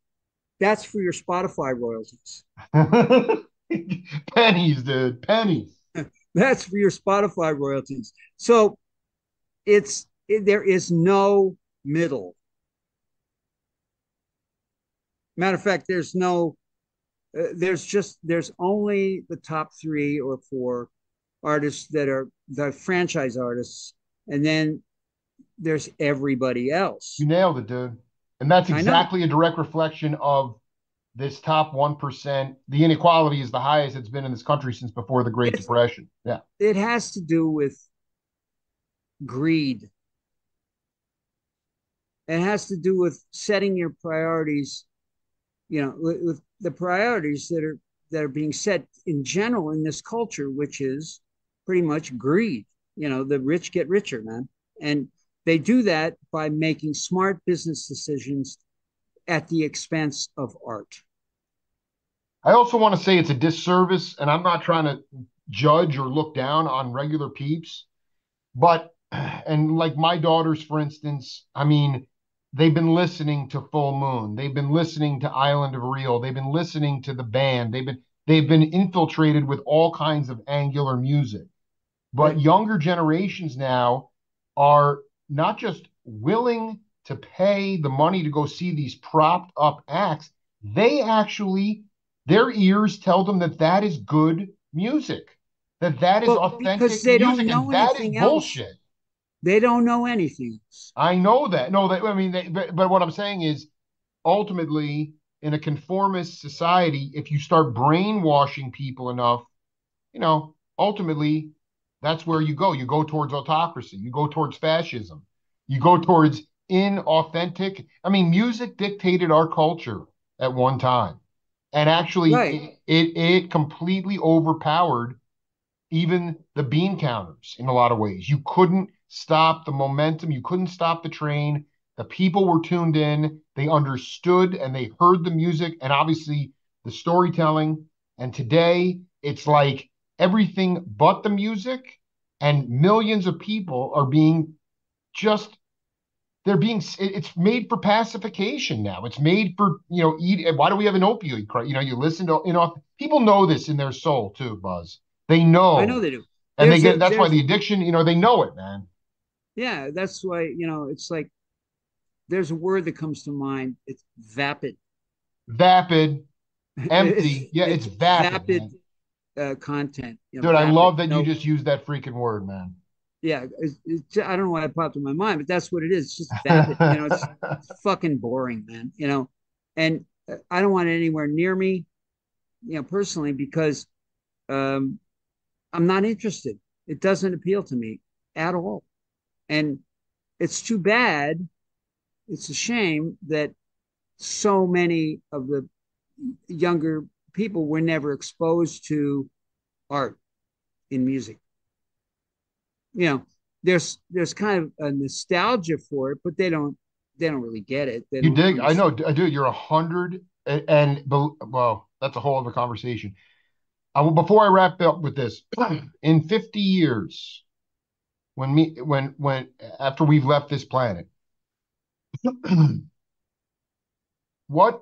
that's for your Spotify royalties. Pennies, dude, pennies. That's for your Spotify royalties. So there is no middle. Matter of fact, there's only the top three or four artists that are the franchise artists, and then there's everybody You else. nailed it, dude. And that's I know exactly a direct reflection of this top 1%. The inequality is the highest it's been in this country since before the Great it's Depression. Yeah. it has to do with greed. It has to do with setting your priorities, with the priorities that are being set in general in this culture, which is pretty much greed. The rich get richer, man. And they do that by making smart business decisions at the expense of art. I also want to say it's a disservice, and I'm not trying to judge or look down on regular peeps, but, and like my daughters, for instance, I mean, they've been listening to Full Moon. They've been listening to Island of Real. They've been listening to the band. They've been infiltrated with all kinds of angular music. But Right. younger generations now are not just willing to pay the money to go see these propped up acts, they actually, their ears tell them that that is good music, that is Well, because authentic they music, don't and know that is anything else. bullshit. They don't know anything else. I know that. No, that I mean, but what I'm saying is ultimately in a conformist society, if you start brainwashing people enough, ultimately, that's where you go. You go towards autocracy. You go towards fascism. You go towards inauthentic. I mean, music dictated our culture at one time, and actually, Right. it completely overpowered even the bean counters in a lot of ways. You couldn't stop the momentum. You couldn't stop the train. The people were tuned in. They understood and they heard the music and obviously the storytelling. And today it's like everything but the music, and millions of people are being just they're being it's made for pacification now. It's made for eat. Why do we have an opioid crisis? You listen to people know this in their soul too, Buzz. They I know know, they do. and they There's get a that's why there's the addiction. They know it, man. Yeah, that's why, it's like there's a word that comes to mind. It's vapid. Vapid, It's empty. Yeah, it's it's vapid, vapid man. content. Dude, I Vapid. love that you No, just used that freaking word, man. yeah, I don't know why it popped in my mind, but that's what it is. It's just vapid. It's fucking boring, man. And I don't want it anywhere near me, personally, because um, I'm not interested. It doesn't appeal to me at all, and it's too bad. It's a shame that so many of the younger people were never exposed to art in music. You know, there's kind of a nostalgia for it, but they don't really get it. They You don't dig? I know, understand. dude. You're 100, well, that's a whole other conversation. Before I wrap up with this, in 50 years, when after we've left this planet, what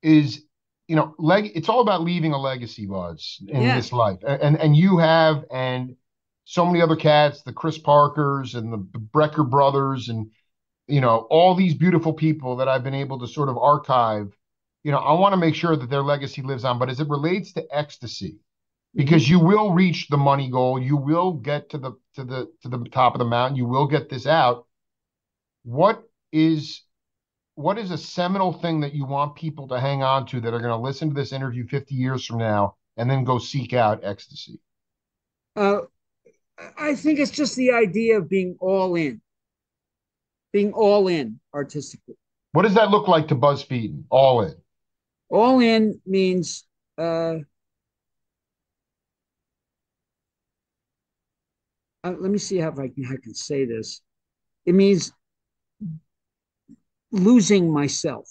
is it's all about leaving a legacy, Buzz, in Yeah, this life, and you have, and so many other cats, the Chris Parkers and the Brecker brothers, and all these beautiful people that I've been able to sort of archive. I want to make sure that their legacy lives on. But as it relates to ecstasy, hmm because you will reach the money goal, you will get to the top of the mountain, you will get this out. What is what is a seminal thing that you want people to hang on to that are going to listen to this interview 50 years from now and then go seek out ecstasy? uh, I think it's just the idea of being all in artistically. What does that look like to Buzz Feiten? All in. All in means uh, let me see how I can say this. It means losing myself.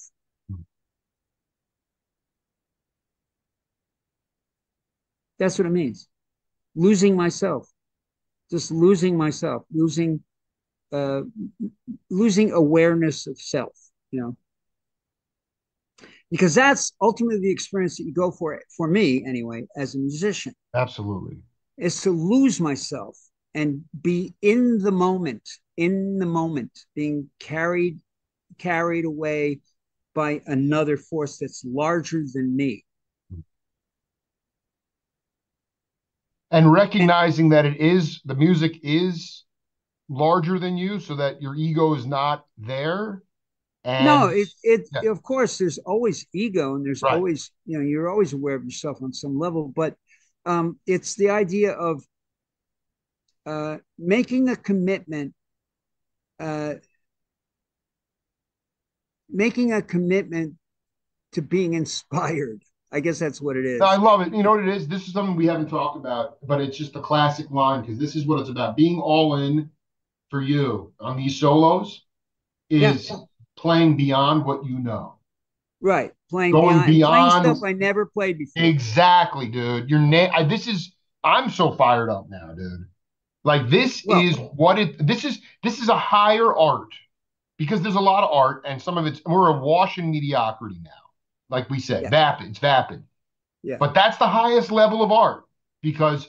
That's what it means. Losing myself, just losing myself, uh, losing awareness of self. You know, because that's ultimately the experience that you go for me anyway, as a musician, Absolutely. is to lose myself and be in the moment, being carried away by another force that's larger than me. And recognizing that it is the music is larger than you, so that your ego is not there. No, And it yeah, of course there's always ego, and there's right. always, you're always aware of yourself on some level, but it's the idea of making a commitment, uh, making a commitment to being inspired. I guess that's what it I is. love it. You know what it is? This is something we haven't talked about, but it's just a classic line because this is what it's about. Being all in for you on these solos Yeah, is playing beyond what you know, right. Playing going beyond and playing stuff beyond. I never played before. Exactly, dude. This is. I'm so fired up now, dude. Like Well, this is a higher art because there's a lot of art and some of it's we're awash in mediocrity now. Like we said, yeah, vapid, it's vapid. yeah. But that's the highest level of art because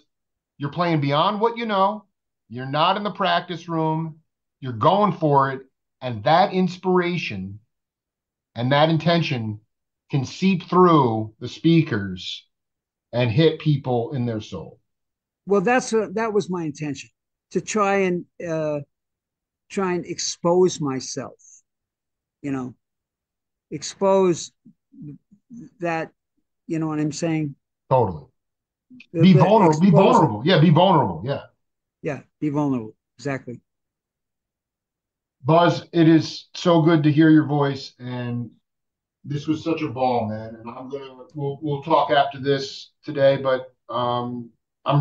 you're playing beyond what you know. You're not in the practice room. You're going for it. And that inspiration and that intention can seep through the speakers and hit people in their soul. Well, that was my intention, to try and expose myself. You know, expose that. You know what I'm saying? Totally. Be vulnerable. Be Expose it. vulnerable. Yeah, be vulnerable. Yeah. Yeah, be vulnerable. Exactly. Buzz, it is so good to hear your voice. And this was such a ball, man. And we'll talk after this today, but I'm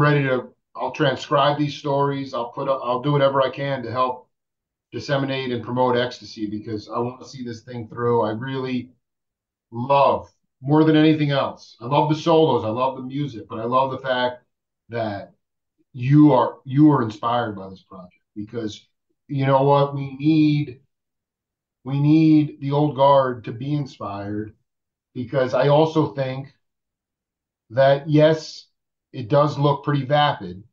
ready to I'll transcribe these stories. I'll do whatever I can to help disseminate and promote ecstasy because I want to see this thing through. I really love more than anything else. I love the solos, I love the music, but I love the fact that you are inspired by this project because you know what we need the old guard to be inspired because I also think that yes, it does look pretty vapid,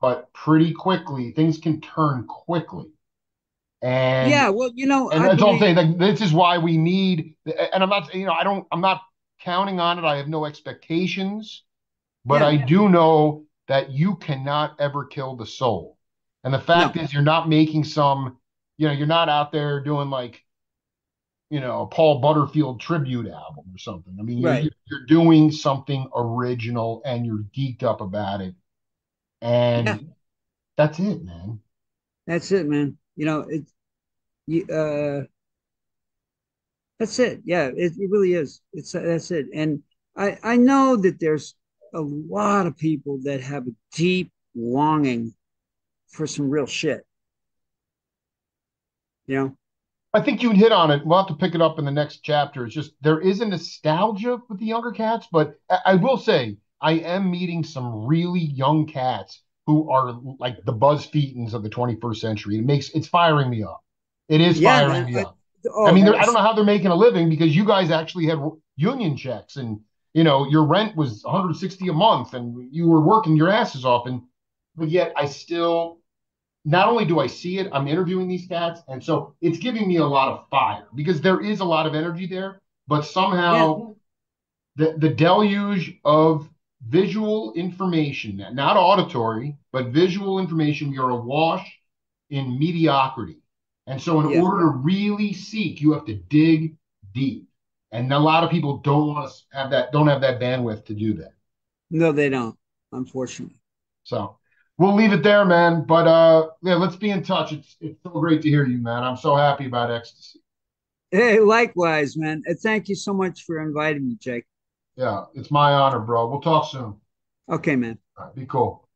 but pretty quickly things can turn quickly. Yeah. And Well, and I that's all I'm believe. saying. Like this is why we need. And I'm not, I'm not counting on it. I have no expectations, but Yeah. I do know that you cannot ever kill the soul. And the fact No. is, you're not making you're not out there doing like a Paul Butterfield tribute album or something. I mean, Right. you're doing something original and you're geeked up about it, Yeah. and that's it, man. That's it, man. You, that's it. Yeah. It really is. That's it. And I know that there's a lot of people that have a deep longing for some real shit. You know. I think you hit on it. We'll have to pick it up in the next chapter. It's just there is a nostalgia with the younger cats, but I will say I am meeting some really young cats who are like the Buzz Feitens of the 21st century. It's firing me up. It is Yeah, firing man. me up. I Oh, mean, I don't that's know how they're making a living because you guys actually had union checks and your rent was 160 a month and you were working your asses off but yet I still not only do I see it, I'm interviewing these cats, and so it's giving me a lot of fire because there is a lot of energy there, but yeah. somehow the deluge of visual information, not auditory, but visual information, we are awash in mediocrity. And so in Yeah. order to really seek, you have to dig deep. And a lot of people don't have that bandwidth to do that. No, they don't, unfortunately. So we'll leave it there, man. But yeah, let's be in touch. It's so great to hear you, man. I'm so happy about ecstasy. Hey, likewise, man. Thank you so much for inviting me, Jake. Yeah, it's my honor, bro. We'll talk soon. Okay, man. All right, be cool.